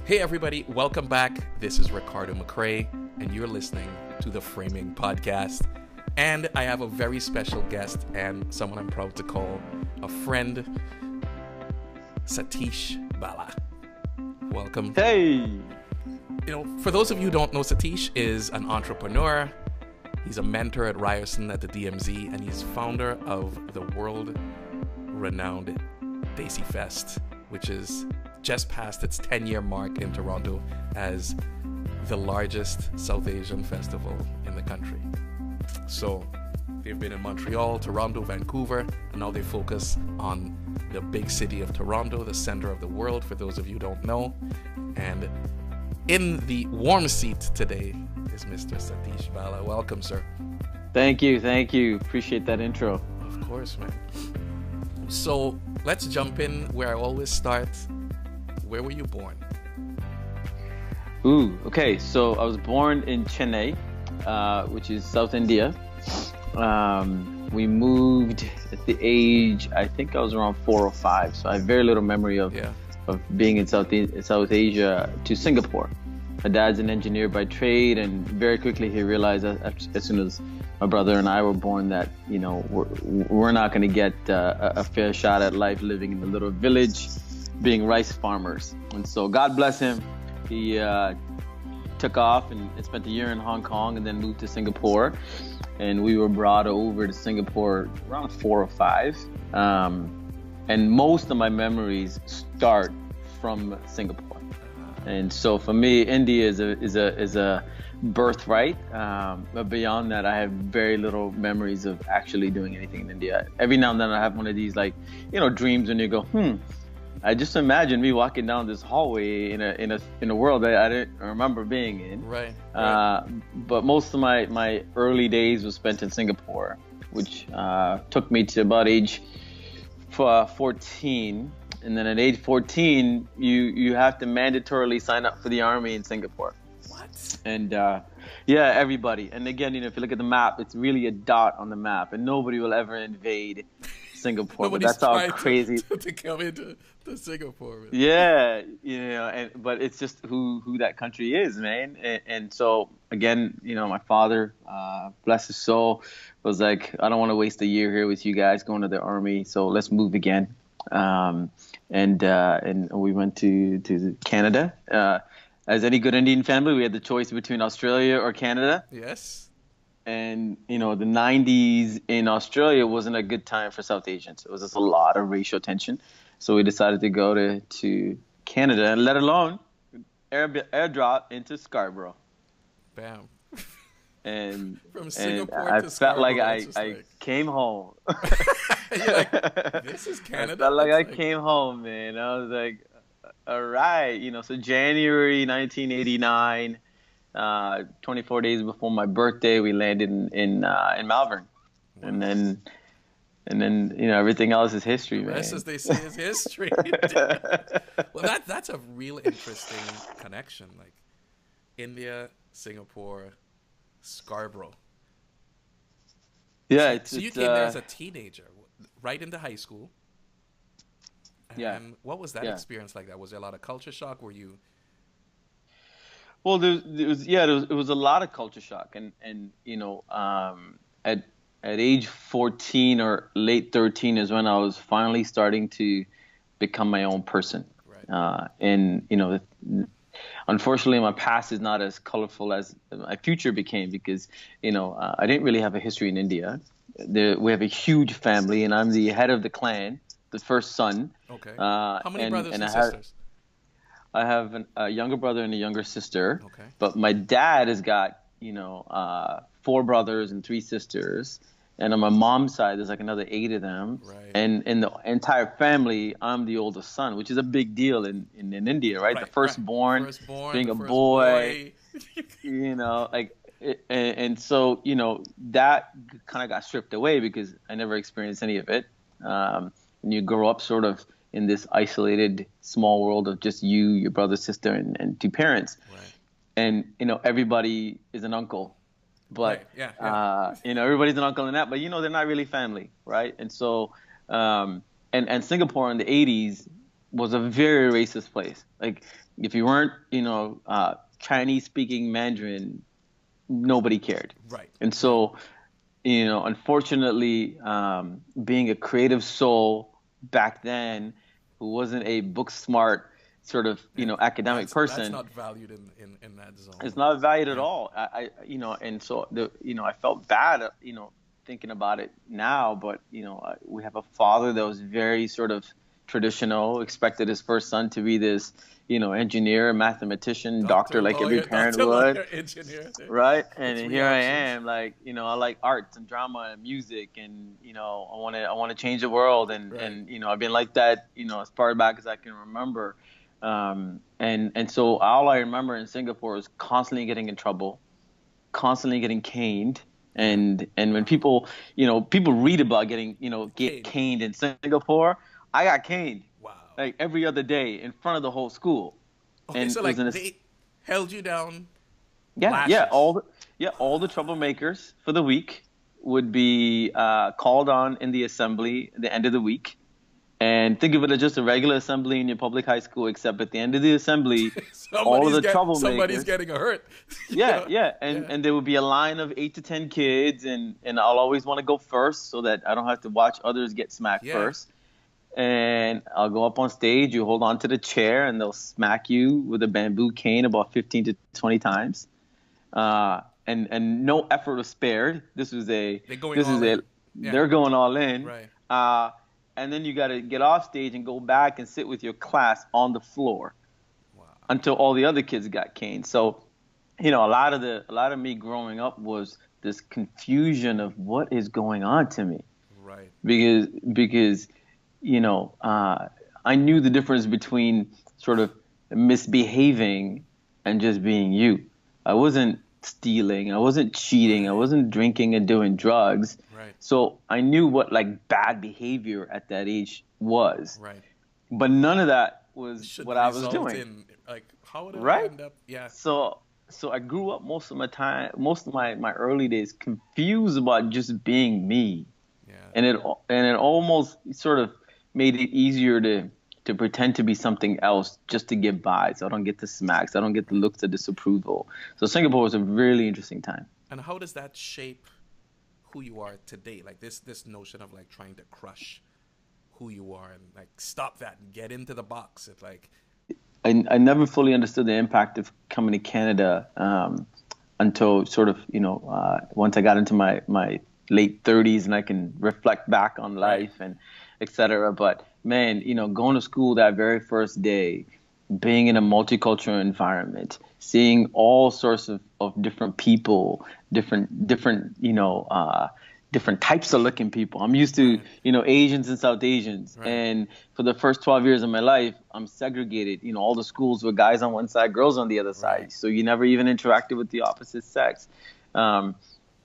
Hey everybody, welcome back. This is Ricardo McCrae, and you're listening to the Framing Podcast. And I have a very special guest and someone I'm proud to call a friend, Satish Bala. Welcome. Hey! For those of you who don't know, Satish is an entrepreneur. He's a mentor at Ryerson at the DMZ, and he's founder of the world-renowned Desi Fest, which is just past its 10-year mark in Toronto as the largest South Asian festival in the country. So they've been in Montreal, Toronto, Vancouver, and now they focus on the big city of Toronto, the center of the world, for those of you who don't know. And in the warm seat today is Mr. Satish Bala. Welcome, sir. Thank you. Appreciate that intro. Of course, man. So let's jump in where I always start. Where were you born? Okay. So I was born in Chennai, which is South India. We moved at the age, I think I was around 4 or 5. So I have very little memory of being in South Asia to Singapore. My dad's an engineer by trade, and very quickly he realized as soon as my brother and I were born that, we're not going to get a fair shot at life living in a little village being rice farmers. And so God bless him. He took off and spent a year in Hong Kong and then moved to Singapore. And we were brought over to Singapore around 4 or 5. And most of my memories start from Singapore. And so for me, India is a birthright. But beyond that, I have very little memories of actually doing anything in India. Every now and then I have one of these dreams when you go, I just imagine me walking down this hallway in a world that I didn't remember being in. Right. But most of my early days was spent in Singapore, which took me to about age 14. And then at age 14, you have to mandatorily sign up for the army in Singapore. What? And everybody. And again, if you look at the map, it's really a dot on the map, and nobody will ever invade Singapore. Nobody's but that's how crazy to come into Singapore. Man. Yeah, but it's just who that country is, man. And so again, my father, bless his soul, was like, I don't want to waste a year here with you guys going to the army, so let's move again. And we went to Canada. As any good Indian family, we had the choice between Australia or Canada. Yes. And, the 90s in Australia wasn't a good time for South Asians. It was just a lot of racial tension. So we decided to go to Canada, and let alone airdrop into Scarborough. Bam. And from Singapore I to felt Scarborough, like I came home. You're like, this is Canada? I felt like I came home, man. I was like, all right. So January 1989, 24 days before my birthday, we landed in Malvern. Wow. And then everything else is history, man. Rest, as they say, is history. Well, that's a real interesting connection. Like India, Singapore, Scarborough. Yeah. So you came there as a teenager, right into high school. And what was that experience like? That was there a lot of culture shock? Were you? Well, it was a lot of culture shock, and at age 14 or late 13 is when I was finally starting to become my own person. Right. Unfortunately, my past is not as colorful as my future became because I didn't really have a history in India. We have a huge family, and I'm the head of the clan, the first son. Okay. How many brothers and sisters? I have a younger brother and a younger sister. Okay. But my dad has got, 4 brothers and 3 sisters. And on my mom's side, there's like another 8 of them. Right. And in the entire family, I'm the oldest son, which is a big deal in India, right? The firstborn being a boy, and so, that kind of got stripped away because I never experienced any of it. When you grow up sort of in this isolated small world of just you, your brother, sister, and 2 parents. Right. And, everybody is an uncle. But, right. Everybody's an uncle in that. But, they're not really family, right? And so, and Singapore in the 80s was a very racist place. Like, If you weren't, Chinese speaking Mandarin, nobody cared. Right. And so, unfortunately, being a creative soul back then, who wasn't a book smart sort of, Yeah. academic That's person, not valued in that it's zone. not valued at Yeah. all. And so I felt bad, thinking about it now, but we have a father that was very sort of traditional, expected his first son to be this, engineer, mathematician, doctor, Doctor, like every lawyer, parent doctor, would. lawyer, engineer. Right. The And three here I options. am, like, I like arts and drama and music, and, I want to change the world. And, Right. I've been like that, as far back as I can remember. And so all I remember in Singapore is constantly getting in trouble, constantly getting caned. Yeah. And when Wow. people read about getting, get Cane. caned in Singapore, I got caned Wow. like every other day in front of the whole school. Okay, And so it was like in a, they held you down, yeah, yeah. lashes. All the troublemakers for the week would be called on in the assembly at the end of the week. And think of it as just a regular assembly in your public high school, except at the end of the assembly, all of the Somebody's troublemakers. getting hurt. Yeah, yeah. And Yeah. and there would be a line of 8 to 10 kids, and I'll always want to go first so that I don't have to watch others get smacked Yeah. first. And I'll go up on stage, you hold on to the chair, and they'll smack you with a bamboo cane about 15 to 20 times. And no effort was spared. They're going This is all a in. Yeah. they're going all in. Right. And then you got to get off stage and go back and sit with your class on the floor Wow. until all the other kids got caned. So, a lot of me growing up was this confusion of what is going on to me, Right. because I knew the difference between sort of misbehaving and just being you. I wasn't stealing, I wasn't cheating, I Right. wasn't drinking and doing drugs. Right. So I knew what like bad behavior at that age was, Right. but none of that was Should what I was result doing, in like how did I right? end up? Yeah. So I grew up most of my early days confused about just being me, Yeah. and it almost sort of made it easier to pretend to be something else just to get by. So I don't get the smacks, I don't get the Right. looks of disapproval. So Singapore was a really interesting time. And how does that shape who you are today? Like this notion of like trying to crush who you are and like stop that and get into the box. It's like I never fully understood the impact of coming to Canada until sort of, once I got into my late 30s and I can reflect back on right. life and et cetera. But man, going to school that very first day, being in a multicultural environment, seeing all sorts of different people, different types of looking people. I'm used to, Right. Asians and South Asians. Right. And for the first 12 years of my life, I'm segregated. All the schools were guys on one side, girls on the other Right. side. So you never even interacted with the opposite sex. Um,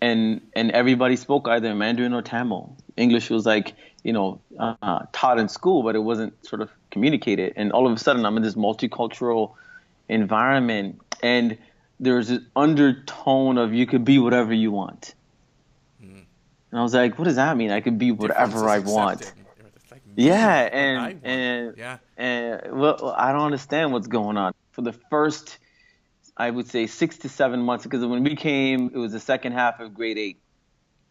and everybody spoke either Mandarin or Tamil. English was like, taught in school, but it wasn't sort of communicated. And all of a sudden, I'm in this multicultural environment, and there's this undertone of you could be whatever you want. Mm. And I was like, what does that mean? I could be Difference whatever is I accepted. want. It's like Yeah, me, what I want. and Yeah. and well, I don't understand what's going on. For the first, I would say 6 to 7 months, because when we came, it was the second half of grade 8,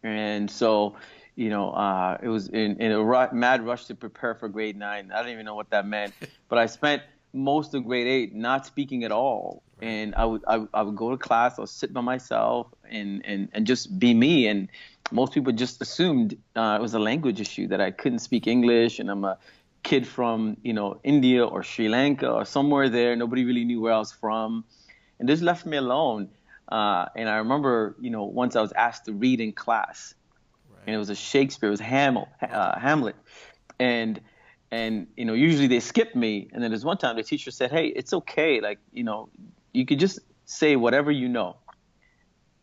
and so it was in a mad rush to prepare for grade 9. I don't even know what that meant, but I spent most of grade 8 not speaking at all, Right. and I would go to class, I'll sit by myself and just be me, and most people just assumed it was a language issue, that I couldn't speak English, and I'm a kid from India or Sri Lanka or somewhere there. Nobody really knew where I was from, and this left me alone. And I remember, once I was asked to read in class, and Right. it was a Shakespeare, it was Okay. Hamlet, and usually they skip me, and then there's one time the teacher said, "Hey, it's okay, like you could just say whatever you know,"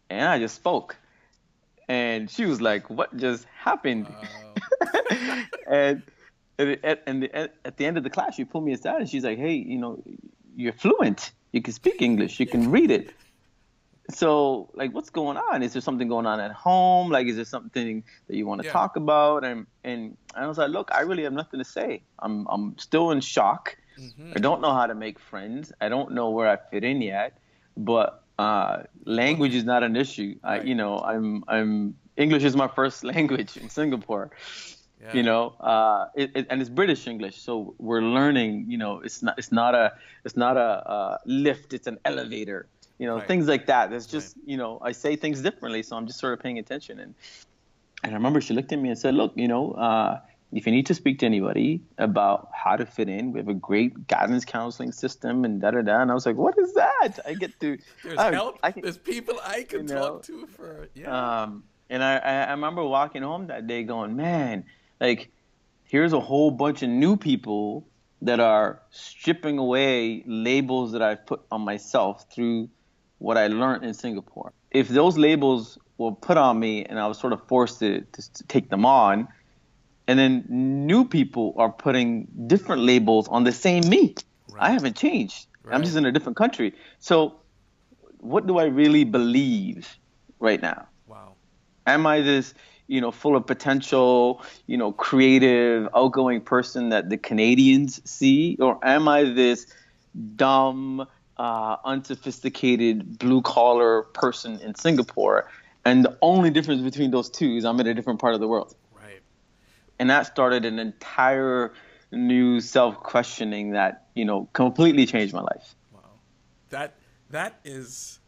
and I just spoke, and she was like, "What just happened?" Wow. and at the end of the class, she pulled me aside and she's like, "Hey, you're fluent. You can speak English. You can read it. So, like, what's going on? Is there something going on at home? Like, is there something that you want to Yeah. talk about?" And I was like, "Look, I really have nothing to say. I'm still in shock. Mm-hmm. I don't know how to make friends. I don't know where I fit in yet, but language is not an issue. Right. I'm English is my first language in Singapore. Yeah. And it's British English, so we're learning. It's not a lift, it's an elevator. Right. Things like that. It's Right. just I say things differently, so I'm just sort of paying attention. And I remember she looked at me and said, "Look, if you need to speak to anybody about how to fit in, we have a great guidance counseling system and da da da." And I was like, "What is that?" I get to, There's help. I can, There's people I you can talk know. to for yeah. And I remember walking home that day going, "Man, like here's a whole bunch of new people that are stripping away labels that I've put on myself through what I learned in Singapore. If those labels were put on me and I was sort of forced to take them on, and then new people are putting different labels on the same me. I Right. haven't changed. I'm Right. just in a different country. So what do I really believe right now? Wow. Am I this, full of potential, creative, outgoing person that the Canadians see? Or am I this dumb, unsophisticated, blue collar person in Singapore? And the only difference between those two is I'm in a different part of the world. Right. And that started an entire new self questioning that, completely changed my life. Wow. That is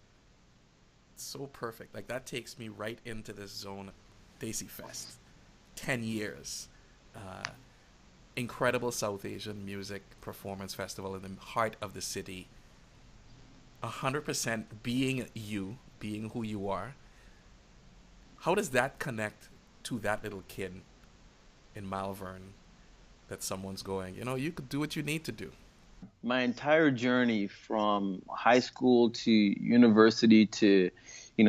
so perfect. Like that takes me right into this zone. Daisy Fest, 10 years. Uh, Incredible South Asian music performance festival in the heart of the city. 100% being you, being who you are. How does that connect to that little kid in Malvern that someone's going, you could do what you need to do? My entire journey from high school to university to,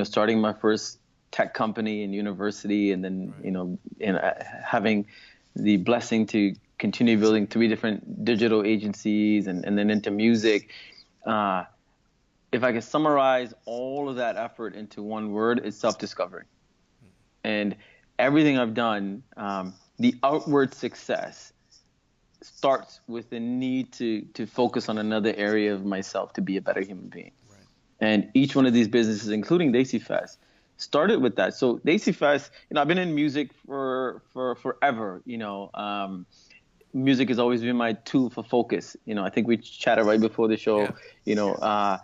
starting my first tech company in university, and then, Right. Having the blessing to continue building 3 different digital agencies and then into music. Uh, if I could summarize all of that effort into one word, it's self-discovery. And everything I've done, the outward success starts with the need to focus on another area of myself to be a better human being. Right. And each one of these businesses, including Daisy Fest, started with that. So Daisy Fest, I've been in music for forever. Music has always been my tool for focus. I think we chatted right before the show. Yeah.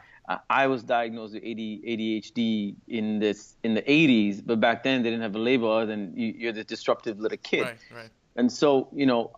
I was diagnosed with ADHD in the 80s, but back then they didn't have a label other than you're the disruptive little kid. Right. Right. And so,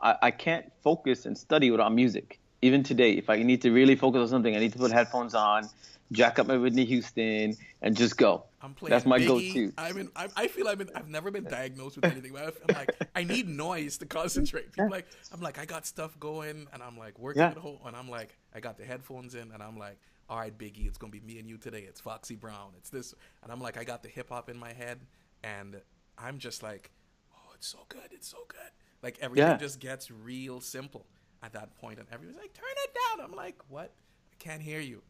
I can't focus and study without music. Even today, if I need to really focus on something, I need to put headphones on, jack up my Whitney Houston, and just go. I'm playing That's my Biggie. go-to. I feel I've never been diagnosed with anything, but I'm like, I need noise to concentrate. Yeah. I'm like, I got stuff going, and I'm like working Yeah. at home, and I'm like, I got the headphones in, and I'm like, all right, Biggie, it's gonna be me and you today. It's Foxy Brown. It's this, and I'm like, I got the hip hop in my head, and I'm just like, oh, it's so good, it's so good. Like everything Yeah. just gets real simple at that point, and everyone's like, turn it down. I'm like, what? I can't hear you,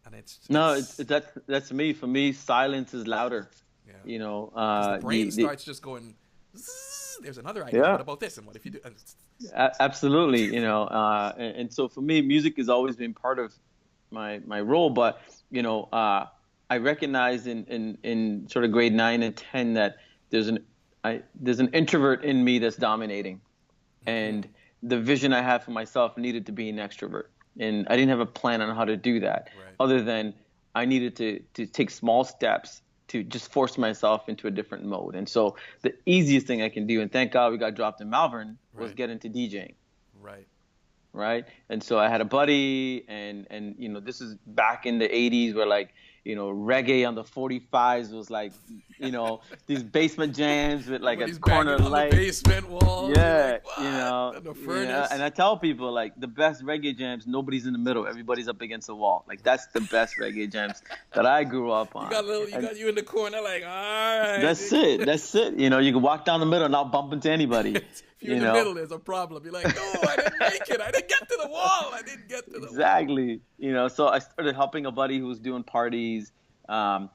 and No, that's me. For me, silence is louder. yeah. You know, Because the brain the starts just going, "Zzz, there's another idea. yeah, What about this? And what if you do? And absolutely. And so for me, music has always been part of my role. But I recognized in sort of grade 9 and 10 that there's an introvert in me that's dominating, and the vision I had for myself needed to be an extrovert, and I didn't have a plan on how to do that, Right. other than I needed to take small steps to just force myself into a different mode. And so the easiest thing I can do, and thank God we got dropped in Malvern, was Right. get into DJing. right. Right. And so I had a buddy, and this is back in the 80s where, like, reggae on the 45s was like, these basement jams with like a Everybody's corner banging on light. the basement wall. You're Yeah, like, what? And the furnace. and I tell people, like, the best reggae jams, nobody's in the middle, everybody's up against the wall. Like, that's the best reggae jams that I grew up on. You got you in the corner, like, all right. That's it. That's it. You can walk down the middle and not bump into anybody. If you're in the middle, there's a problem. You're like, no, I didn't make it. I didn't get to the wall. I didn't get to the wall. Exactly. So I started helping a buddy who was doing parties,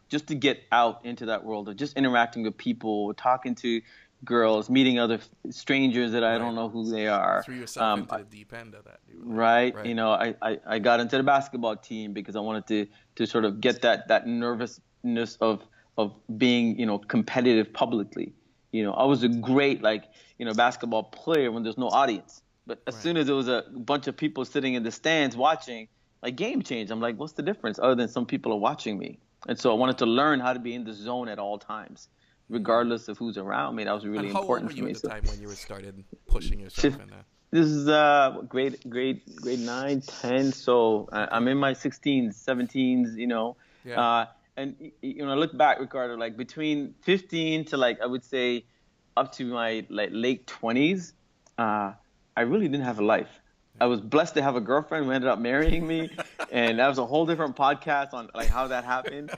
just to get out into that world of just interacting with people, talking to girls, meeting other strangers that I Right. don't know who they You are. threw yourself into the deep end of that. You were like, Right. right. I got into the basketball team because I wanted to sort of get that nervousness of being, competitive publicly. I was a great, basketball player when there's no audience. But as Right. soon as there was a bunch of people sitting in the stands watching, like, game changed. I'm like, what's the difference other than some people are watching me? And so I wanted to learn how to be in the zone at all times, regardless of who's around me. That was And really how old were important for you at me. the So time when you were started pushing yourself in that? this is grade 9, 10. So I'm Okay. in my 16s, 17s, Yeah. uh, and I look back, Ricardo, like between 15 to, like, I would say up to my, like, late 20s, I really didn't have a life. I Yeah. was blessed to have a girlfriend who ended up marrying me, and that was a whole different podcast on, like, how that happened.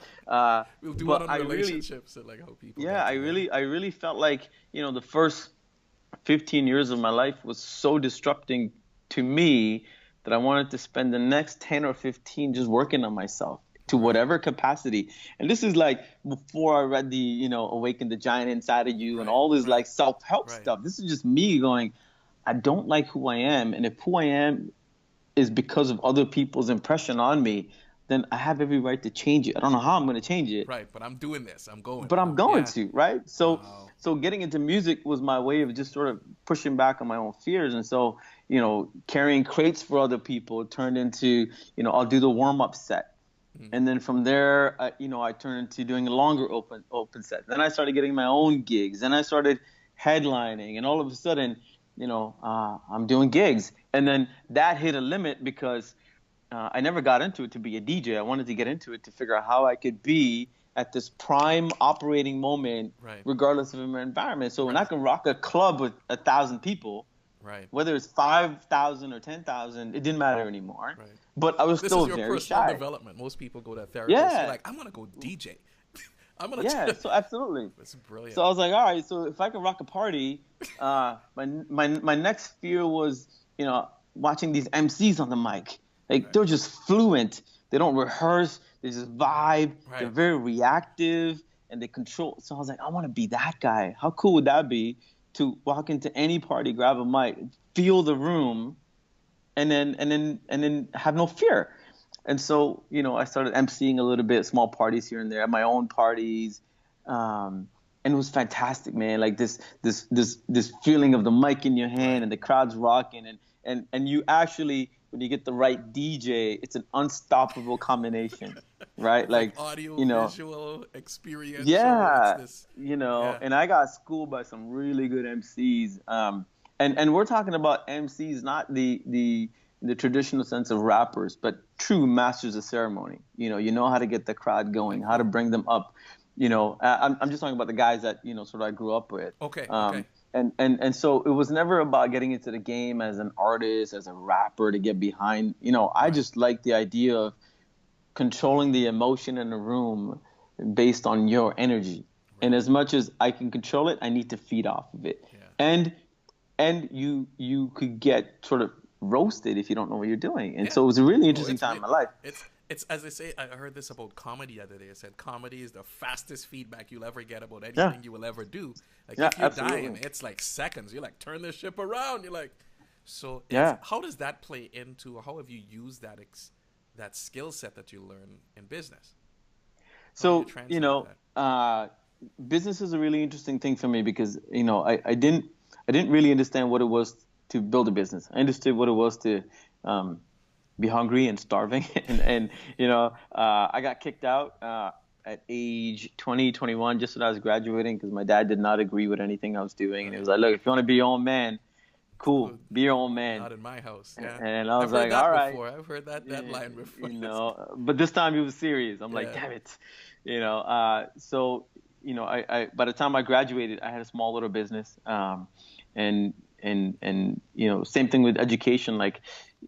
We'll do one But on I really, relationships and like how people yeah, got I together. really, I really felt like, the first 15 years of my life was so disrupting to me that I wanted to spend the next 10 or 15 just working on myself to Right. whatever capacity. And this is like before I read the, Awaken the Giant Inside of You and Right. all this, Right. like, self-help Right. stuff. This is just me going, I don't like who I am. And if who I am is because of other people's impression on me, then I have every right to change it. I don't know how I'm going to change it, Right. But I'm doing this. I'm going. but I'm going Yeah. to, right? So Wow. so getting into music was my way of just sort of pushing back on my own fears. And so, carrying crates for other people turned into, I'll do the warm-up set. And then from there, I turned into doing a longer open set. Then I started getting my own gigs. Then I started headlining, and all of a sudden, I'm doing gigs. And then that hit a limit because I never got into it to be a DJ. I wanted to get into it to figure out how I could be at this prime operating moment, Right. regardless of my environment. So when I Right. can rock a club with 1,000 people, Right. whether it's 5,000 or 10,000, it didn't matter anymore. Right. But I was This is still your very personal shy. development. Most people go to a therapist. You're Yeah, like, I'm gonna go DJ. I'm gonna. yeah. So absolutely. It's brilliant. So I was like, all right. So if I can rock a party, my next fear was, watching these MCs on the mic. Like, Right. they're just fluent. They don't rehearse. They just vibe. They're Right. very reactive and they control. So I was like, I want to be that guy. How cool would that be to walk into any party, grab a mic, feel the room, and then have no fear. And so, I started emceeing a little bit, small parties here and there, at my own parties, and it was fantastic, man. Like this feeling of the mic in your hand Right. and the crowd's rocking, and you actually, when you get the right DJ, it's an unstoppable combination, right? It's like Like, audio, you know, visual, experiential. It's yeah, this. Yeah. and I got schooled by some really good MCs. And we're talking about MCs, not the traditional sense of rappers, but true masters of ceremony. You know how to get the crowd going, how to bring them up. I'm just talking about the guys that, sort of I grew up with. Okay. Um, Okay. and so it was never about getting into the game as an artist, as a rapper to get behind. I Right. just like the idea of controlling the emotion in the room based on your energy. And Right. as much as I can control it, I need to feed off of it. Yeah. And you could get sort of roasted if you don't know what you're doing. And Yeah. so it was a really Oh, interesting time in my life. it's as they say. I heard this about comedy the other day. I said comedy is the fastest feedback you'll ever get about Yeah. anything you will ever do. Like Yeah, if you're dying, absolutely. it's like seconds. You're like, turn this ship around. You're like, so it's Yeah. how does that play into? How have you used that skill set that you learn in business? How do you So, translate that? business is a really interesting thing for me because, I didn't really understand what it was to build a business. I understood what it was to be hungry and starving. I got kicked out at age 20, 21, just when I was graduating because my dad did not agree with anything I was doing. And he Right. was like, look, if you want to be your own man, cool, Good. be your own man. Not in my house. Yeah, And I I've was heard like, that all right. before. I've heard that Yeah, line before. but this time he was serious. I'm like, Yeah. damn it, so I by the time I graduated, I had a small little business, and same thing with education. Like,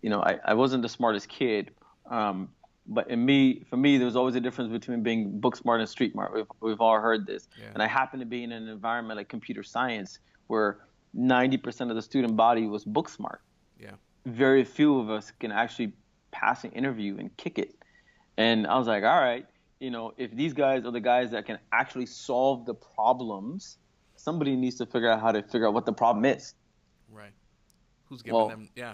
I wasn't the smartest kid, but for me, there was always a difference between being book smart and street smart. We've all heard this, Yeah. and I happened to be in an environment like computer science where 90% of the student body was book smart. Yeah. Very few of us can actually pass an interview and kick it. And I was like, all right, if these guys are the guys that can actually solve the problems somebody needs to figure out how to figure out what the problem is. Right. Who's giving Well, them? Yeah.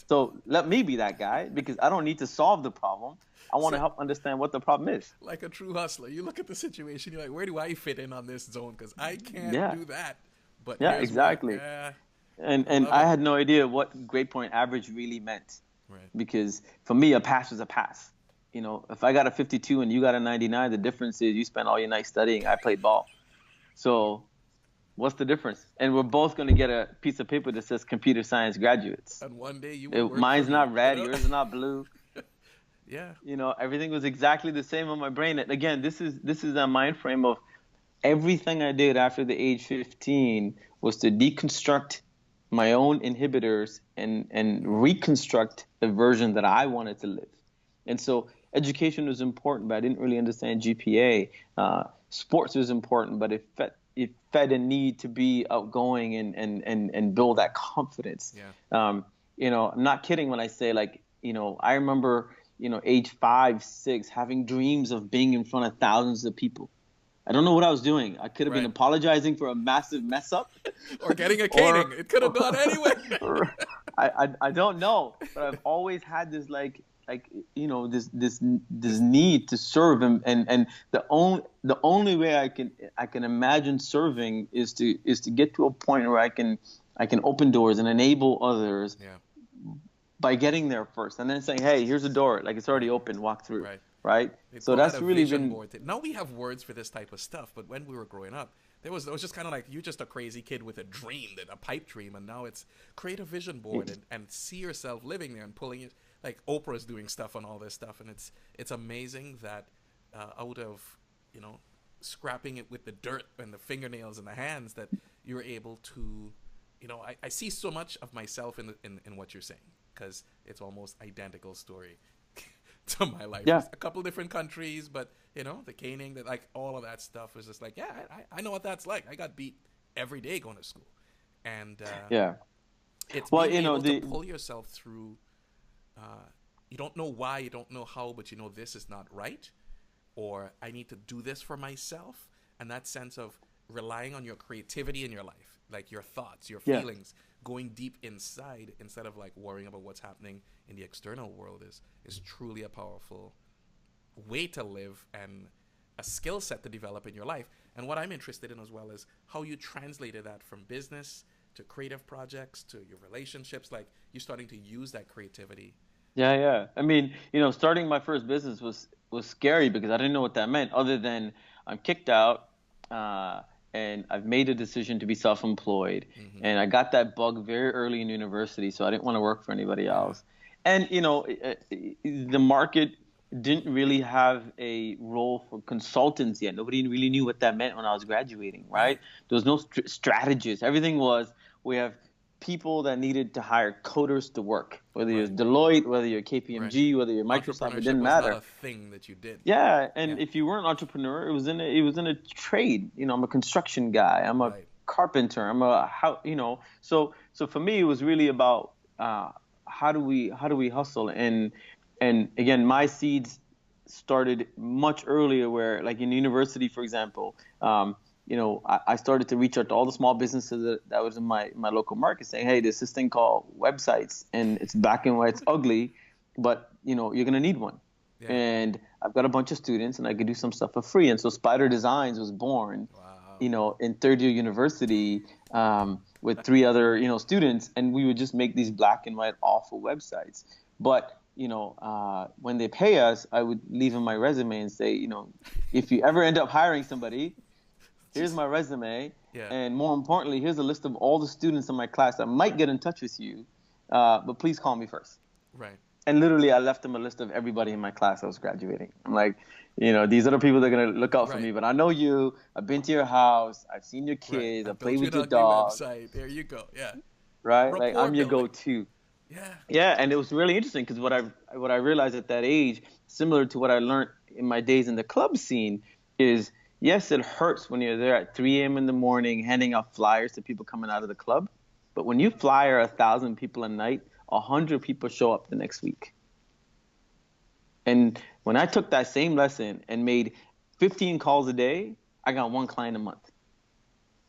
so let me be that guy because I don't need to solve the problem. I want to So, help understand what the problem is. like a true hustler, you look at the situation, you're like, where do I fit in on this zone? Because I can't Yeah, do that. But yeah, here's where, exactly. yeah, I And love I it. had no idea what grade point average really meant Right. because for me, a pass was a pass. You know, if I got a 52 and you got a 99, the difference is you spent all your night studying. I played ball. So what's the difference? And we're both going to get a piece of paper that says computer science graduates. And one day you will work for Mine's me, not you red, know? yours is not blue. Yeah. You know, everything was exactly the same on my brain. And again, this is a mind frame of everything I did after the age 15 was to deconstruct my own inhibitors and reconstruct the version that I wanted to live. And so education was important, but I didn't really understand GPA. Sports was important, but it fed a need to be outgoing and build that confidence. Yeah. You know, I'm not kidding when I say, like, you know, I remember, you know, age 5, 6, having dreams of being in front of thousands of people. I don't know what I was doing. I could have been Right. apologizing for a massive mess up, Or getting a or, caning. It could have gone anyway. or I don't know. But I've always had this like you know this need to serve, and the only way I can imagine serving is to get to a point where I can open doors and enable others Yeah. by getting there first, and then saying, hey, here's a door, like it's already Right. open, walk through, Right. right? They So call that that's a really vision been. board. Now we have words for this type of stuff, but when we were growing up, it was just kind of like you're just a crazy kid with a dream, that a pipe dream, and now it's create a vision board and see yourself living there and pulling it. Like Oprah's doing stuff on all this stuff, and it's amazing that out of scrapping it with the dirt and the fingernails and the hands that you're able to, I see so much of myself in what you're saying, because it's almost identical story to my life. Yeah. Just a couple different countries, but the caning, that, like, all of that stuff was just like, yeah, I know what that's like. I got beat every day going to school, and Yeah. it's Well, being able the to pull yourself through. You don't know why, you don't know how, but this is not right, or I need to do this for myself. And that sense of relying on your creativity in your life, like your thoughts, your Yeah. feelings, going deep inside instead of like worrying about what's happening in the external world is truly a powerful way to live and a skill set to develop in your life. And what I'm interested in as well is how you translated that from business to creative projects to your relationships, like you starting to use that creativity. Yeah, yeah. I mean, starting my first business was scary because I didn't know what that meant, other than I'm kicked out, and I've made a decision to be self-employed, and I got that bug very early in university, so I didn't want to work for anybody else. And the market didn't really have a role for consultants yet. Nobody really knew what that meant when I was graduating, right? There was no strategist. Everything was, we have people that needed to hire coders to work, whether you're Right. Deloitte, whether you're Right. KPMG, whether you're Microsoft, it Entrepreneurship didn't was not matter. a thing that you did. Yeah, and Yeah. if you weren't an entrepreneur, it was in a trade. I'm a construction guy. I'm a Right. carpenter. I'm a So for me, it was really about how do we hustle, and again, my seeds started much earlier. Where, like, in university, for example, I started to reach out to all the small businesses that was in my local market, saying, hey, there's this thing called websites, and it's black and white, it's ugly, but you're gonna need one. Yeah. And I've got a bunch of students, and I could do some stuff for free. And so Spider Designs was born, Wow. in third year university, with 3 other, students, and we would just make these black and white awful websites. But when they pay us, I would leave in my resume and say, if you ever end up hiring somebody, here's my resume, Yeah. and more importantly, here's a list of all the students in my class that might get in touch with you, but please call me first. Right. And literally, I left them a list of everybody in my class that was graduating. I'm like, these are the people that are going to look out for Right. me. But I know you. I've been to your house. I've seen your Right. kids. I I built played you with an your ugly dog. website. There you go. Yeah. Right? Like, Rapport I'm your building. go-to. Yeah. Yeah, and it was really interesting because what I realized at that age, similar to what I learned in my days in the club scene, is yes, it hurts when you're there at 3 a.m. in the morning handing out flyers to people coming out of the club. But when you flyer 1,000 people a night, 100 people show up the next week. And when I took that same lesson and made 15 calls a day, I got one client a month.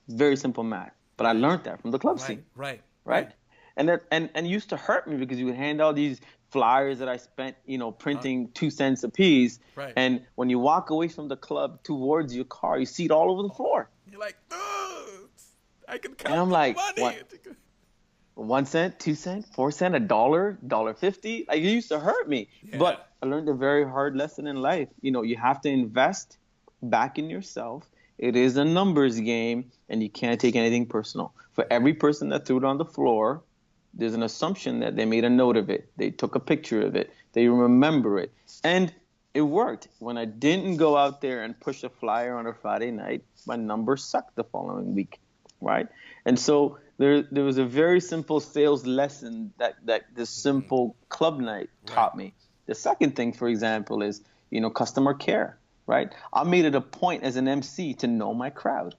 Very simple math. But I learned that from the club Right, scene, right, right? right. And it used to hurt me because you would hand out these flyers that I spent, Uh, printing 2 cents a piece. right. And when you walk away from the club towards your car, you see it all over the floor. You're like, dude, I can And count I'm the like, money. what? 1 cent, 2 cent, 4 cent, $1, $1.50. Like, it used to hurt me. Yeah. But I learned a very hard lesson in life. You have to invest back in yourself. It is a numbers game, and you can't take anything personal. For every person that threw it on the floor, there's an assumption that they made a note of it. They took a picture of it. They remember it. And it worked. When I didn't go out there and push a flyer on a Friday night, my numbers sucked the following week, right? And so there was a very simple sales lesson that this simple club night Right. taught me. The second thing, for example, is, customer care, right? I made it a point as an MC to know my crowd.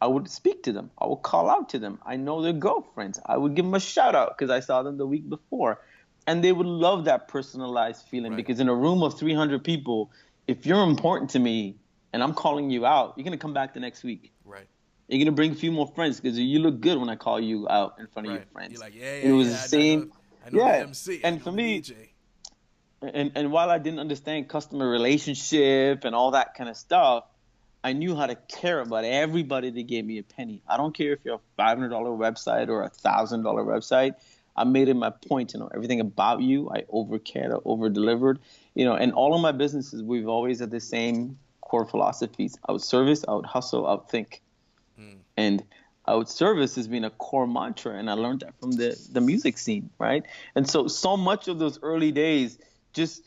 I would speak to them. I would call out to them. I know their girlfriends. I would give them a shout out because I saw them the week before. And they would love that personalized feeling, Right. because in a room of 300 people, if you're important to me and I'm calling you out, you're going to come back the next week. Right. You're going to bring a few more friends because you look good when I call you out in front of your Right. You're friends. like, yeah, And yeah, it was the yeah. same. I know the Yeah. MC. I And know for the me, DJ. and while I didn't understand customer relationship and all that kind of stuff, I knew how to care about everybody that gave me a penny. I don't care if you're a $500 website or a $1,000 website. I made it my point to know everything about you. I overcared, I over delivered. And all of my businesses, we've always had the same core philosophies: out service, out hustle, out think. And out service has been a core mantra, and I learned that from the music scene, right? And so much of those early days just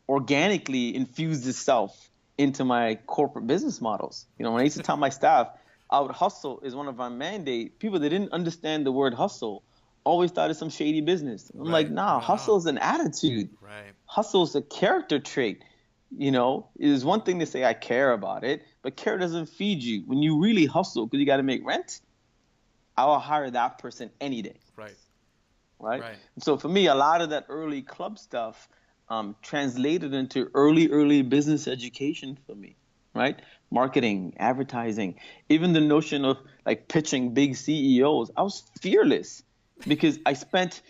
organically infused itself into my corporate business models. When I used to tell my staff, out hustle is one of our mandate, people that didn't understand the word hustle always thought it's some shady business. I'm like, Right. nah, hustle is an attitude. Right. Hustle is a character trait. It is one thing to say I care about it, but care doesn't feed you. When you really hustle because you got to make rent, I will hire that person any day. Right. Right? Right. So for me, a lot of that early club stuff translated into early business education for me, right? Marketing, advertising, even the notion of like pitching big CEOs. I was fearless because I spent,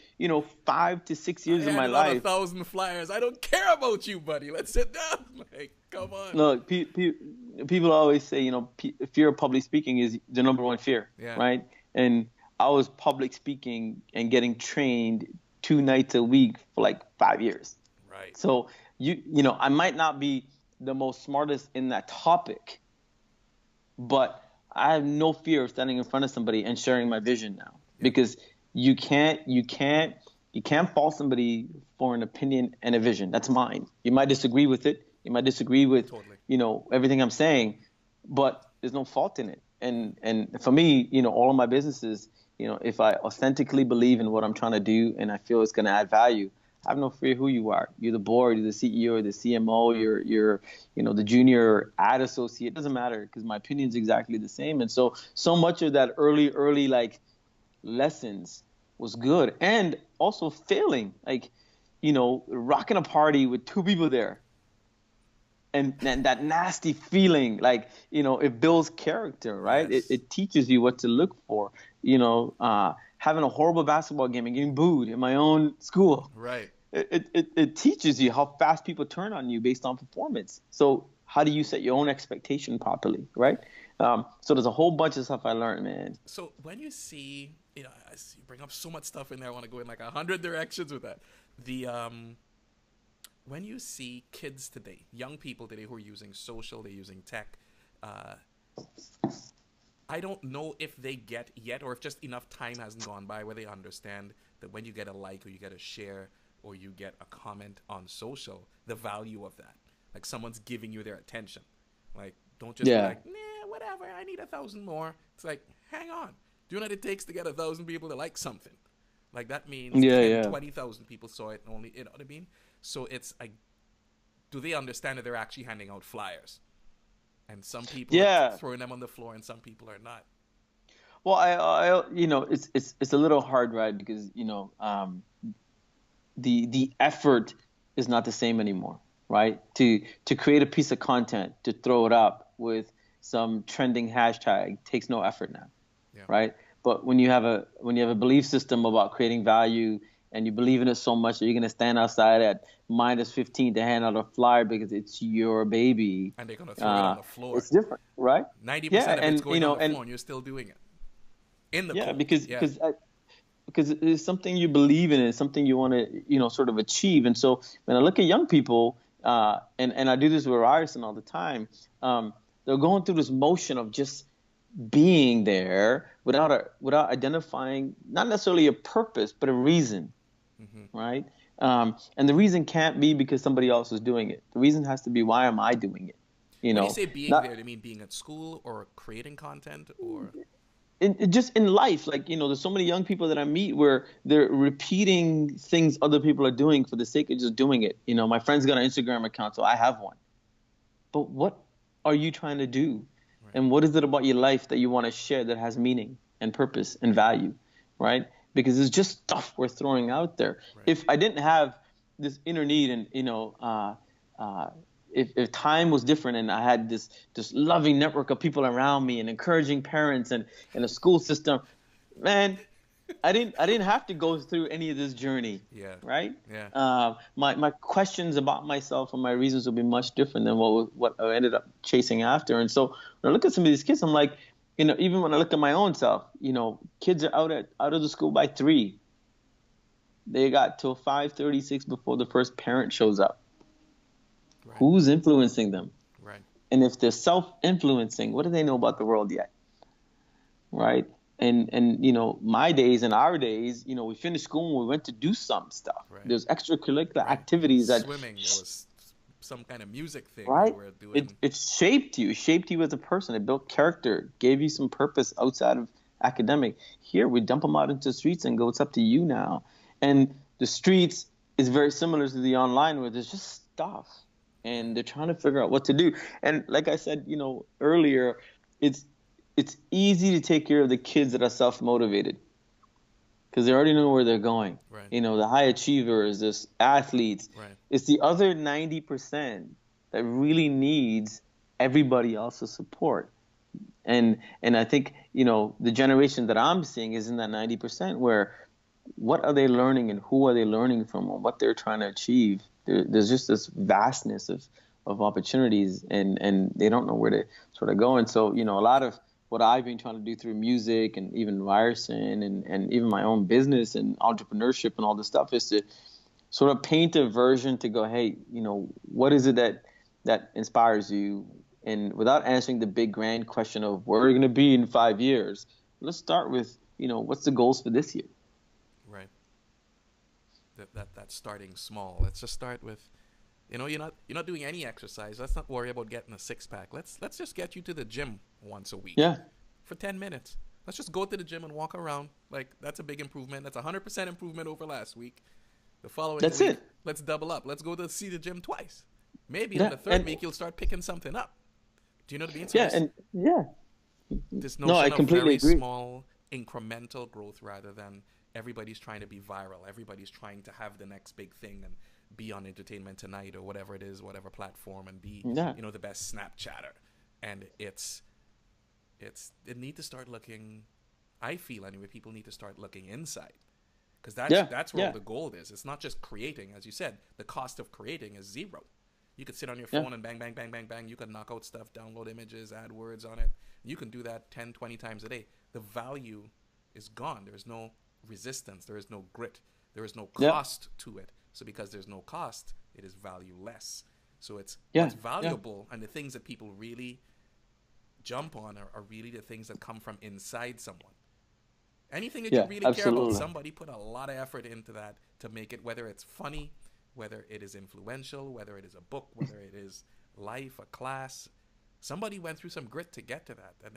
5 to 6 I years of my handed out life. 1,000 flyers. I don't care about you, buddy. Let's sit down. Like, come on. Look, people always say, fear of public speaking is the number one fear, Yeah. right? And I was public speaking and getting trained 2 nights a week for like 5 years. Right. So I might not be the most smartest in that topic, but I have no fear of standing in front of somebody and sharing my vision now, because you can't fault somebody for an opinion and a vision. That's mine. You might disagree with it. You might disagree with Totally. Everything I'm saying, but there's no fault in it. And for me, all of my businesses, if I authentically believe in what I'm trying to do and I feel it's going to add value, I have no fear who you are. You're the board, you're the CEO, or the CMO, you're the junior ad associate. It doesn't matter, because my opinion is exactly the same. And so much of that early like lessons was good, and also failing, like rocking a party with 2 people there, and that nasty feeling, like it builds character, right? Yes. It teaches you what to look for. Having a horrible basketball game and getting booed in my own school. Right. It teaches you how fast people turn on you based on performance. So how do you set your own expectation properly, right? So there's a whole bunch of stuff I learned, man. So when you see, you bring up so much stuff in there. I want to go in like 100 directions with that. When you see kids today, young people today who are using social, they're using tech, I don't know if they get yet, or if just enough time hasn't gone by where they understand that when you get a like or you get a share or you get a comment on social, the value of that. Like, someone's giving you their attention. Like, don't just be like, nah, whatever, I need 1,000 more. It's like, hang on. Do you know what it takes to get 1,000 people to like something? Like, that means 20,000 people saw it and only, you know what I mean? So it's like, do they understand that they're actually handing out flyers? And some people are throwing them on the floor and some people are not. Well, I it's a little hard, right? Because, the effort is not the same anymore, right? To create a piece of content, to throw it up with some trending hashtag takes no effort now, Yeah. right? But when you have a belief system about creating value and you believe in it so much that you're gonna stand outside at -15 to hand out a flyer because it's your baby, And they're gonna throw it on the floor. it's different, right? 90% Yeah, of it's and going on the floor, and you're still doing it in the yeah, cold. because Yeah. because it's something you believe in, it's something you want to sort of achieve. And so when I look at young people, and I do this with Ryerson all the time, they're going through this motion of just being there without identifying not necessarily a purpose but a reason, right? And the reason can't be because somebody else is doing it. The reason has to be, why am I doing it? When you say being Not, there, do you mean being at school or creating content or? just in life, like, there's so many young people that I meet where they're repeating things other people are doing for the sake of just doing it. My friend's got an Instagram account, so I have one. But what are you trying to do? Right. And what is it about your life that you want to share that has meaning and purpose and value, right? Because it's just stuff we're throwing out there. Right. If I didn't have this inner need and, if time was different and I had this loving network of people around me and encouraging parents and a school system, man, I didn't have to go through any of this journey. Yeah. Right. Yeah. My questions about myself and my reasons would be much different than what I ended up chasing after. And so when I look at some of these kids, I'm like, even when I look at my own self, kids are out of the school by 3. They got till 5:36 before the first parent shows up. Right. Who's influencing them? Right. And if they're self-influencing, what do they know about the world yet? Right. And my days and our days, we finished school and we went to do some stuff. Right. There's extracurricular activities that swimming. There was some kind of music thing. Right. That we're doing. It shaped you as a person. It built character, gave you some purpose outside of academic. Here we dump them out into the streets and go, it's up to you now. And the streets is very similar to the online, where there's just stuff. And they're trying to figure out what to do. And like I said, earlier, it's easy to take care of the kids that are self-motivated because they already know where they're going. Right. The high achievers, the athletes. Right. It's the other 90% that really needs everybody else's support. And I think, the generation that I'm seeing is in that 90% where what are they learning and who are they learning from and what they're trying to achieve. There's just this vastness of opportunities and they don't know where to sort of go. And so, a lot of what I've been trying to do through music and even Ryerson and even my own business and entrepreneurship and all this stuff is to sort of paint a version to go, hey, what is it that inspires you? And without answering the big grand question of where are you going to be in 5 years, let's start with, what's the goals for this year? Right. That's starting small. Let's just start with, you're not doing any exercise. Let's not worry about getting a 6-pack. Let's just get you to the gym once a week. Yeah. For 10 minutes. Let's just go to the gym and walk around. Like, that's a big improvement. That's 100% improvement over last week. The following week, let's double up. Let's go to see the gym twice. Maybe on the third week you'll start picking something up. Do you know what I mean? So this notion of very small incremental growth rather than everybody's trying to be viral. Everybody's trying to have the next big thing and be on Entertainment Tonight or whatever it is, whatever platform, and be the best Snapchatter. And it need to start looking. I feel anyway. People need to start looking inside, because that's where the gold is. It's not just creating, as you said. The cost of creating is zero. You could sit on your phone and bang, bang, bang, bang, bang. You can knock out stuff, download images, add words on it. You can do that 10, 20 times a day. The value is gone. There's no resistance. There is no grit. There is no cost to it. So because there's no cost, it is valueless. So it's what's valuable, and the things that people really jump on are really the things that come from inside someone. Anything that you really care about, somebody put a lot of effort into that to make it, whether it's funny, whether it is influential, whether it is a book, whether it is life, a class. Somebody went through some grit to get to that. And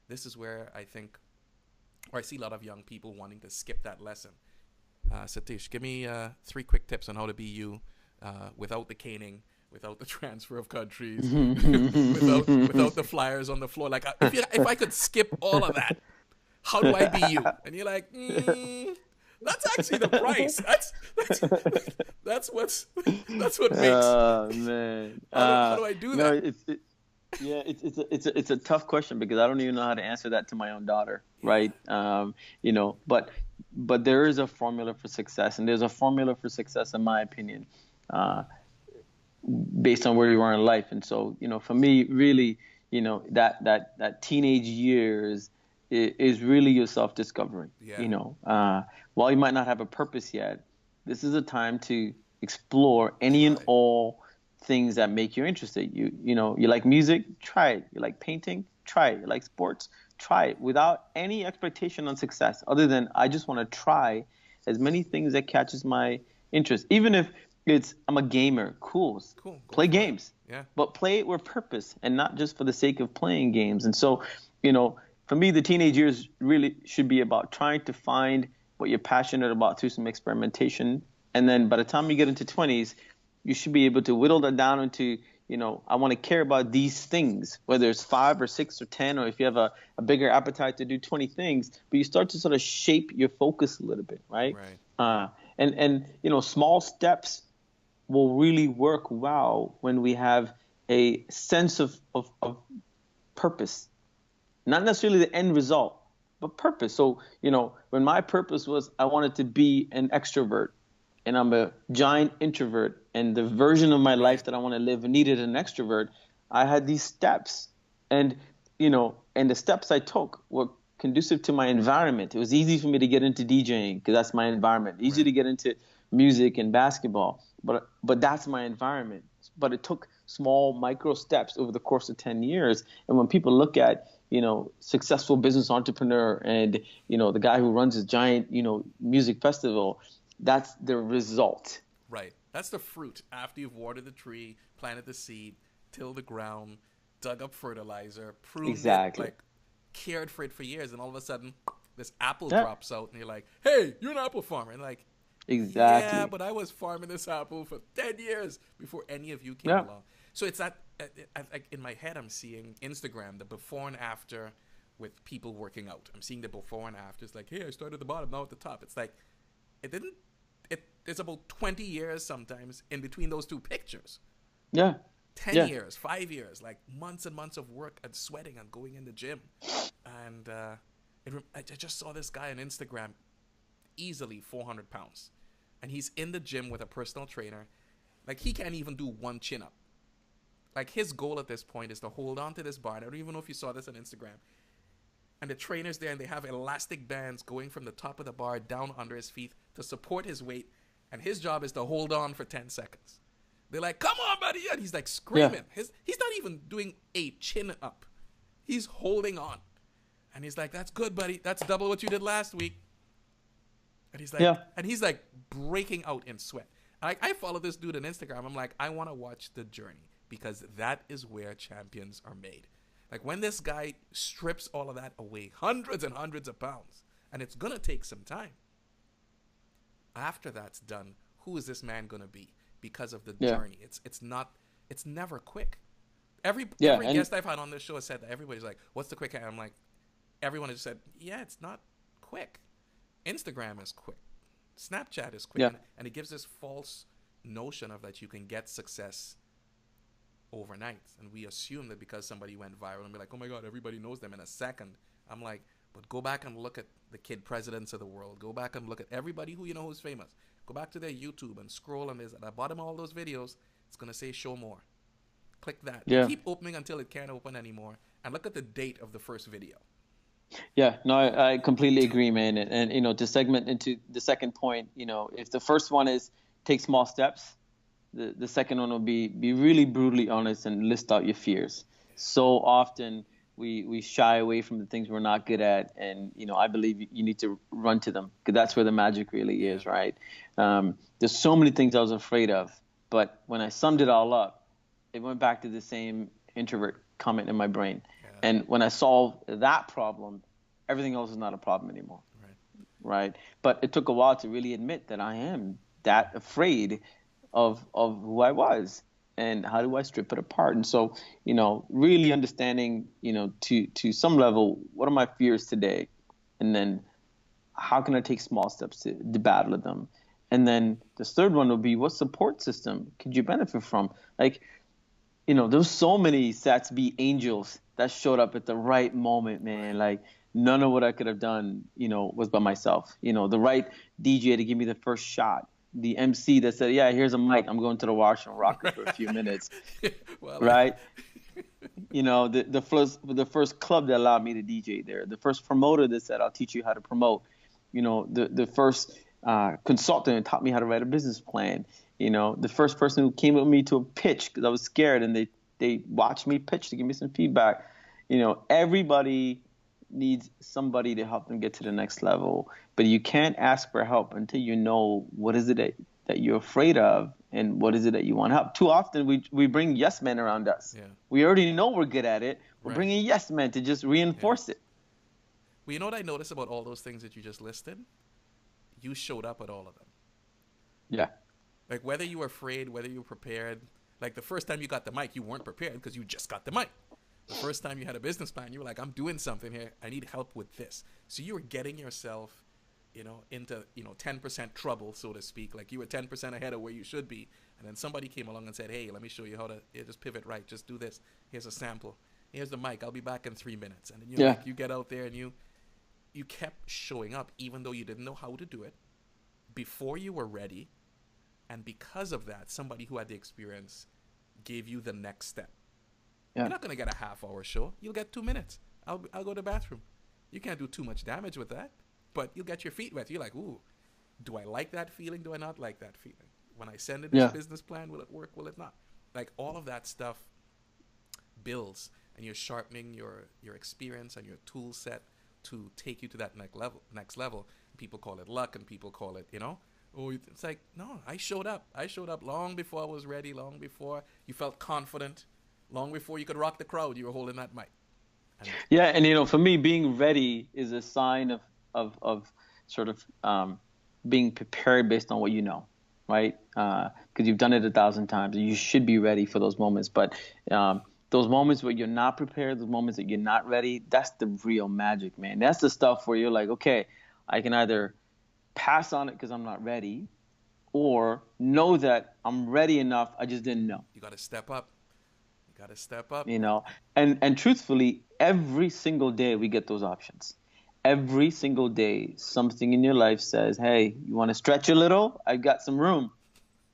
this is where I think, or I see a lot of young people wanting to skip that lesson. Satish, give me 3 quick tips on how to be you without the caning, without the transfer of countries, without the flyers on the floor. Like, if I could skip all of that, how do I be you? And you're like, that's actually the price. That's what makes. Oh man! How do I do that? Yeah, it's a tough question because I don't even know how to answer that to my own daughter, Yeah. right? But there is a formula for success, and there's a formula for success, in my opinion, uh, based on where you are in life. And so, for me, really, that teenage years is really your self-discovery. Yeah. While you might not have a purpose yet, this is a time to explore any and Try. all things that make you interested. You like music, try it. You like painting, try it. You like sports, try it without any expectation on success other than I just want to try as many things that catches my interest. Even if I'm a gamer, cool. Cool. Go Play for it. games, Yeah. but play it with purpose and not just for the sake of playing games. And so, you know, for me, the teenage years really should be about trying to find what you're passionate about through some experimentation. And then by the time you get into 20s, you should be able to whittle that down into, I want to care about these things, whether it's 5 or 6 or 10, or if you have a bigger appetite to do 20 things, but you start to sort of shape your focus a little bit, right? Right. And small steps will really work well when we have a sense of purpose, not necessarily the end result, but purpose. So, when my purpose was I wanted to be an extrovert and I'm a giant introvert, and the version of my life Right. that I want to live needed an extrovert, I had these steps. And, and the steps I took were conducive to my environment. It was easy for me to get into DJing because that's my environment. Easy Right. to get into music and basketball, but that's my environment. But it took small micro steps over the course of 10 years. And when people look at, successful business entrepreneur and, the guy who runs his giant, music festival, that's the result. Right. That's the fruit after you've watered the tree, planted the seed, tilled the ground, dug up fertilizer, pruned it, Exactly. like cared for it for years, and all of a sudden this apple Yeah, drops out, and you're like, "Hey, you're an apple farmer," and like, yeah, exactly. but I was farming this apple for 10 years before any of you came Yeah, along. So it's that, like in my head, I'm seeing Instagram, the before and after with people working out. I'm seeing the before and after. It's like, hey, I started at the bottom, now at the top. It's like, it didn't. There's about 20 years sometimes in between those two pictures. yeah, 10 yeah, years, 5 years, like months and months of work and sweating and going in the gym. And I just saw this guy on Instagram, easily 400 pounds. And he's in the gym with a personal trainer. Like, he can't even do one chin up. Like, his goal at this point is to hold on to this bar. And I don't even know if you saw this on Instagram. And the trainer's there, and they have elastic bands going from the top of the bar down under his feet to support his weight. And his job is to hold on for 10 seconds. They're like, come on, buddy. And he's like yeah, screaming. He's not even doing a chin up. He's holding on. And he's like, that's good, buddy. That's double what you did last week. yeah, And he's like breaking out in sweat. I follow this dude on Instagram. I'm like, I want to watch the journey because that is where champions are made. Like, when this guy strips all of that away, hundreds and hundreds of pounds, and it's gonna take some time. After that's done, who is this man gonna be? Because of the yeah, journey. It's never quick. Every yeah, every and guest I've had on this show has said that. Everybody's like, what's the quick? And I'm like, everyone has said, yeah, it's not quick. Instagram is quick. Snapchat is quick. yeah, And it gives this false notion of that you can get success overnight. And we assume that because somebody went viral and be like, oh my God, everybody knows them in a second. I'm like, but go back and look at the kid presidents of the world. Go back and look at everybody who you know who's famous. Go back to their YouTube and scroll, and there's at the bottom of all those videos, it's going to say show more. Click that. And yeah, keep opening until it can't open anymore. And look at the date of the first video. yeah. No, I completely agree, man. And to segment into the second point, if the first one is take small steps, the second one will be really brutally honest and list out your fears. So often we shy away from the things we're not good at, and I believe you need to run to them because that's where the magic really Yeah. is, right? There's so many things I was afraid of, but when I summed it all up, it went back to the same introvert comment in my brain. Yeah. And when I solved that problem, everything else is not a problem anymore, Right. right? But it took a while to really admit that I am that afraid of who I was and how do I strip it apart. And so, really understanding, to some level, what are my fears today? And then how can I take small steps to battle them? And then the third one will be what support system could you benefit from? Like, There's so many Sats B angels that showed up at the right moment, man. Right. Like none of what I could have done, was by myself. The right DJ to give me the first shot, the MC that said, "Yeah, here's a mic. I'm going to the Washington Rocker for a few minutes." Well, Right? The first club that allowed me to DJ there, the first promoter that said, "I'll teach you how to promote." The first consultant that taught me how to write a business plan. The first person who came with me to a pitch because I was scared, and they watched me pitch to give me some feedback. Everybody needs somebody to help them get to the next level, but you can't ask for help until you know what is it that you're afraid of and what is it that you want help. Too often we bring yes men around us. yeah. We already know we're good at it. We're Right. bringing yes men to just reinforce it. Well, you know what I noticed about all those things that you just listed? You showed up at all of them. Yeah. Like whether you were afraid, whether you were prepared. Like the first time you got the mic, you weren't prepared because you just got the mic. The first time you had a business plan, you were like, I'm doing something here. I need help with this. So you were getting yourself, into, 10% trouble, so to speak. Like you were 10% ahead of where you should be. And then somebody came along and said, hey, let me show you how to just pivot right. Just do this. Here's a sample. Here's the mic. I'll be back in 3 minutes. And then you get out there and you kept showing up even though you didn't know how to do it before you were ready. And because of that, somebody who had the experience gave you the next step. Yeah. You're not going to get a half-hour show. You'll get 2 minutes. I'll go to the bathroom. You can't do too much damage with that, but you'll get your feet wet. You're like, ooh, do I like that feeling? Do I not like that feeling? When I send in this business plan, will it work? Will it not? Like all of that stuff builds, and you're sharpening your experience and your tool set to take you to that next level. People call it luck, and people call it, oh, it's like, no, I showed up. I showed up long before I was ready, long before you felt confident, long before you could rock the crowd. You were holding that mic. Yeah, and for me, being ready is a sign of sort of being prepared based on what you know, right? Because you've done it 1,000 times, and you should be ready for those moments. But those moments where you're not prepared, those moments that you're not ready, that's the real magic, man. That's the stuff where you're like, okay, I can either pass on it because I'm not ready, or know that I'm ready enough, I just didn't know. You got to step up. And truthfully, every single day we get those options. Every single day, something in your life says, hey, you want to stretch a little? I got some room.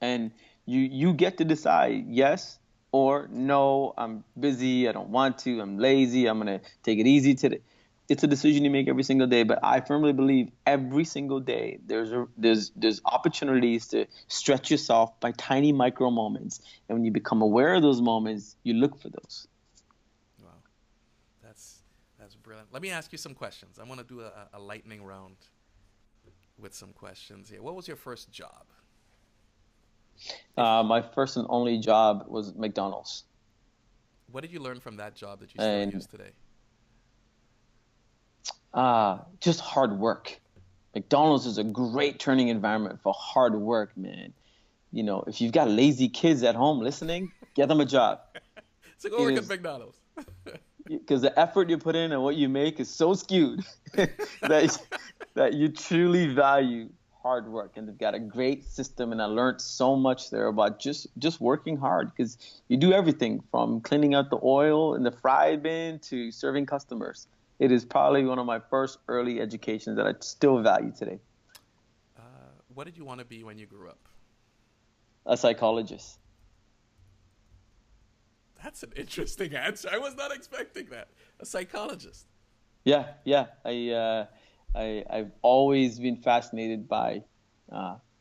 And you get to decide yes or no, I'm busy, I don't want to, I'm lazy, I'm going to take it easy today. It's a decision you make every single day, but I firmly believe every single day there's opportunities to stretch yourself by tiny micro moments. And when you become aware of those moments, you look for those. Wow. That's brilliant. Let me ask you some questions. I want to do a lightning round with some questions here. What was your first job? My first and only job was McDonald's. What did you learn from that job that you still use today? Just hard work. McDonald's is a great training environment for hard work, man. If you've got lazy kids at home listening, get them a job. So go work at McDonald's. Because the effort you put in and what you make is so skewed that you truly value hard work. And they've got a great system, and I learned so much there about just working hard, because you do everything from cleaning out the oil in the fry bin to serving customers. It is probably one of my first early educations that I still value today. What did you want to be when you grew up? A psychologist. That's an interesting answer. I was not expecting that. A psychologist. Yeah. I've always been fascinated by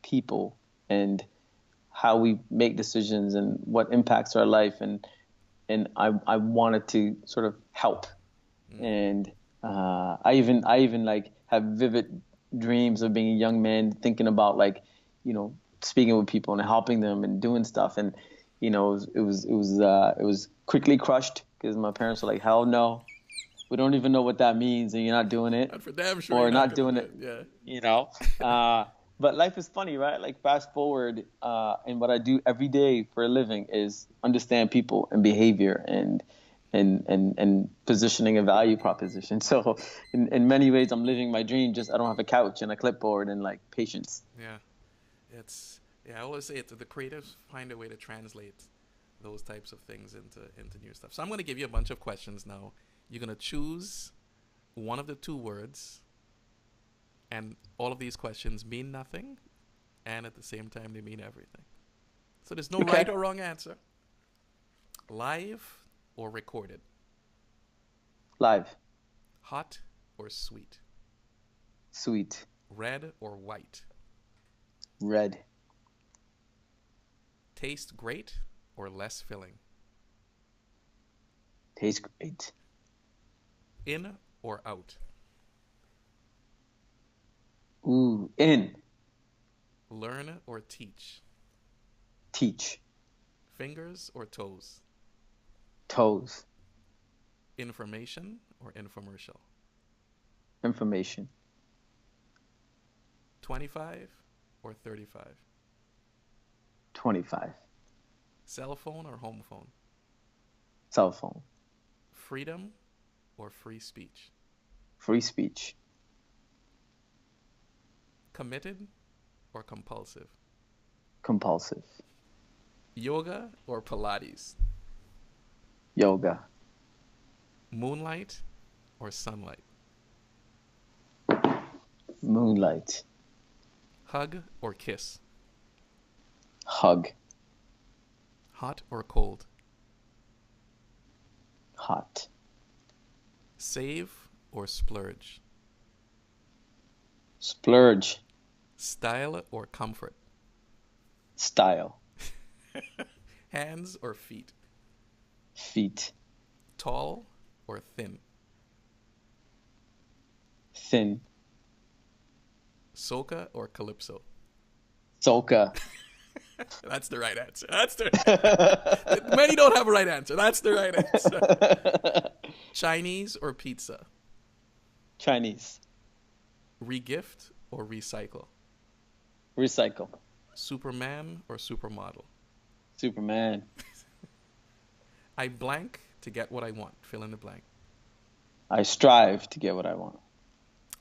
people and how we make decisions and what impacts our life, and I wanted to sort of help. And I even like have vivid dreams of being a young man, thinking about speaking with people and helping them and doing stuff. And it was quickly crushed because my parents were like, hell no, we don't even know what that means, and you're not doing it. Not for damn sure. Or not doing it. Yeah. But life is funny, right? Like fast forward, and what I do every day for a living is understand people and behavior and positioning a value proposition. So in many ways, I'm living my dream. Just I don't have a couch and a clipboard and patience. Yeah, I always say it. The creatives find a way to translate those types of things into new stuff. So I'm going to give you a bunch of questions now. You're going to choose one of the two words, and all of these questions mean nothing, and at the same time, they mean everything. So there's no right or wrong answer. Live or recorded? Live. Hot or sweet? Sweet. Red or white? Red. Taste great or less filling? Tastes great. In or out? Ooh, in. Learn or teach? Teach. Fingers or toes? Toes. Information or infomercial? Information. 25 or 35? 25. Cell phone or home phone? Cell phone. Freedom or free speech? Free speech. Committed or compulsive? Compulsive. Yoga or Pilates? Yoga. Moonlight or sunlight? Moonlight. Hug or kiss? Hug. Hot or cold? Hot. Save or splurge? Splurge. Style or comfort? Style. Hands or feet? Feet. Tall or thin? Thin. Soca or calypso? Soca. That's the right answer. Many don't have a right answer. That's the right answer. Chinese or pizza? Chinese. Regift or recycle? Recycle. Superman or supermodel? Superman. I blank to get what I want. Fill in the blank. I strive to get what I want.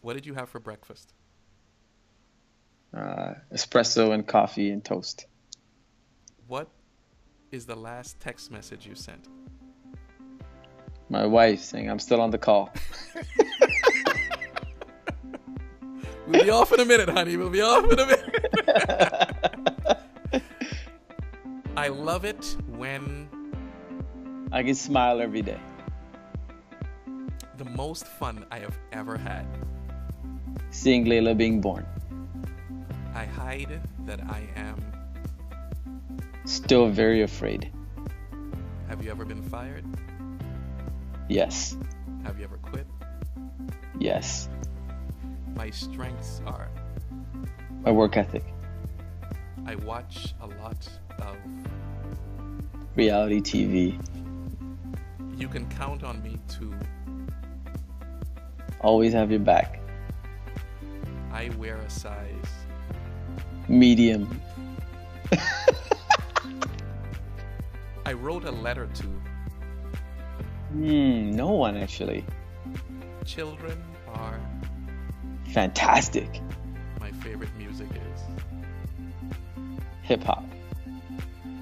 What did you have for breakfast? Espresso and coffee and toast. What is the last text message you sent? My wife saying I'm still on the call. We'll be off in a minute, honey. We'll be off in a minute. I love it when I can smile every day. the most fun I have ever had. Seeing Layla being born. I hide that I am. Still very afraid. Have you ever been fired? Yes. Have you ever quit? Yes. My strengths are My work ethic. I watch a lot of. Reality TV. You can count on me to. Always have your back. I wear a size. Medium. I wrote a letter to. No one actually. Children are. Fantastic. My favorite music is. Hip hop.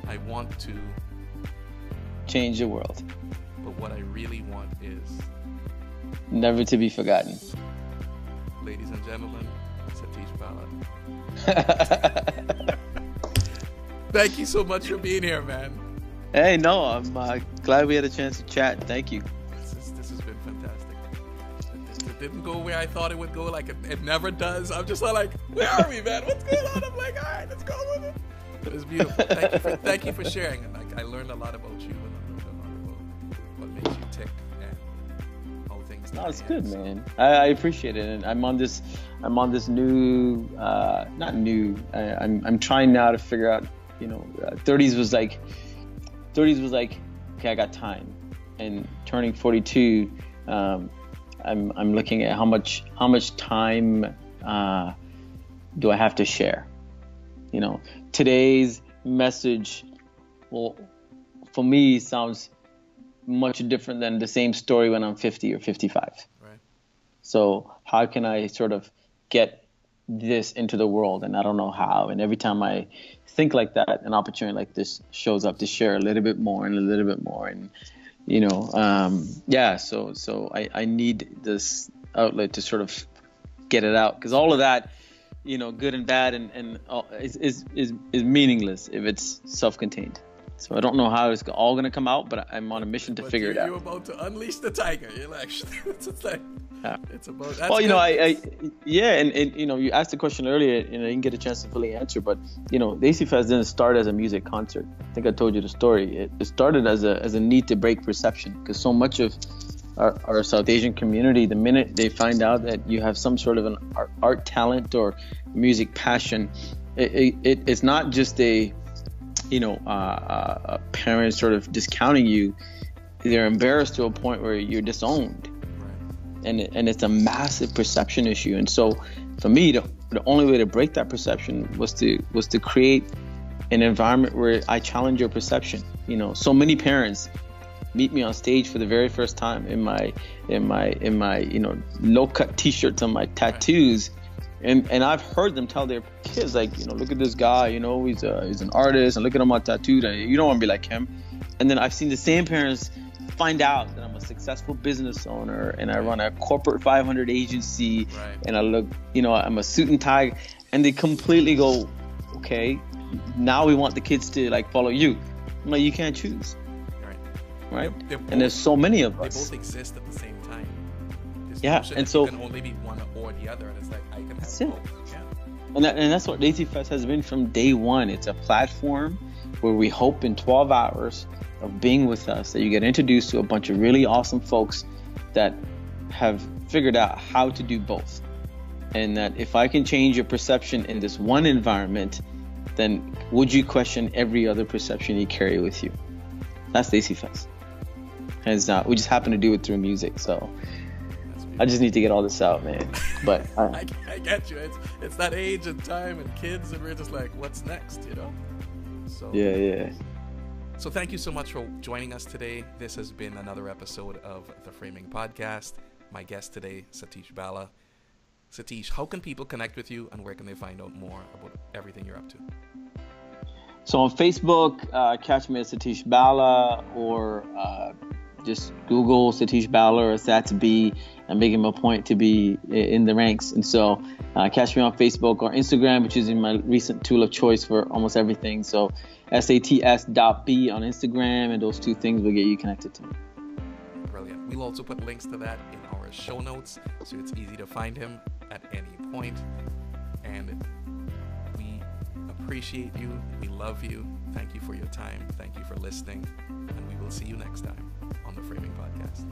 I want to, Change the world. but what I really want is. Never to be forgotten. Ladies and gentlemen, Satish Bala. Thank you so much for being here, man. Hey, no, I'm glad we had a chance to chat. Thank you. This has been fantastic. It didn't go where I thought it would go. Like it never does. I'm just like, where are we, man? What's going on? I'm like, all right, let's go with it. It was beautiful. Thank you for sharing. And like, I learned a lot about you, and I learned a lot about what makes you tick and how things. No, it's good, man. I appreciate it, and I'm on this new, not new. I'm trying now to figure out. 30s was like, okay, I got time, and turning 42, I'm looking at how much time do I have to share. Today's message, well, for me, sounds much different than the same story when I'm 50 or 55. Right. So how can I sort of get this into the world, and I don't know how. And every time I think like that, an opportunity like this shows up to share a little bit more and a little bit more. And, so I need this outlet to sort of get it out, because all of that, good and bad and is meaningless if it's self-contained. So I don't know how it's all going to come out, but I'm on a mission to figure it out. You're about to unleash the tiger. You're like, it's like, it's about. That's well, good. And you asked the question earlier, and I didn't get a chance to fully answer, but the AC Fest didn't start as a music concert. I think I told you the story. It started as a need to break perception, because so much of our South Asian community, the minute they find out that you have some sort of an art talent or music passion, it's not just a parents sort of discounting you. They're embarrassed to a point where you're disowned. And it's a massive perception issue. And so for me, the only way to break that perception was to create an environment where I challenge your perception. So many parents meet me on stage for the very first time in my low cut t-shirts on my tattoos. And I've heard them tell their kids, like, look at this guy, he's an artist, and look at him on tattooed. You don't want to be like him. And then I've seen the same parents find out that I'm a successful business owner and I run a corporate 500 agency, and I look, I'm a suit and tie, and they completely go, okay, now we want the kids to like follow you. I'm like, you can't choose. Right? And there's so many of us. They both exist at the same time. Yeah, and so you can only be one or the other, and it's like I can have both. Yeah. And that's what AC Fest has been from day one. It's a platform where we hope in 12 hours of being with us that you get introduced to a bunch of really awesome folks that have figured out how to do both. And that if I can change your perception in this one environment, then would you question every other perception you carry with you? That's AC Fest. And we just happen to do it through music, so I just need to get all this out, man. But I get you. It's that age and time and kids, and we're just like, what's next, So yeah. So thank you so much for joining us today. This has been another episode of the Framing Podcast. My guest today, Satish Bala. Satish, how can people connect with you, and where can they find out more about everything you're up to? So on Facebook, catch me at Satish Bala, or just Google Satish Bala or SatsB, and make him a point to be in the ranks. And so catch me on Facebook or Instagram, which is in my recent tool of choice for almost everything. So SATS.B on Instagram, and those two things will get you connected to me. Brilliant. We'll also put links to that in our show notes, so it's easy to find him at any point. And we appreciate you. We love you. Thank you for your time. Thank you for listening. And we will see you next time on the Framing Podcast.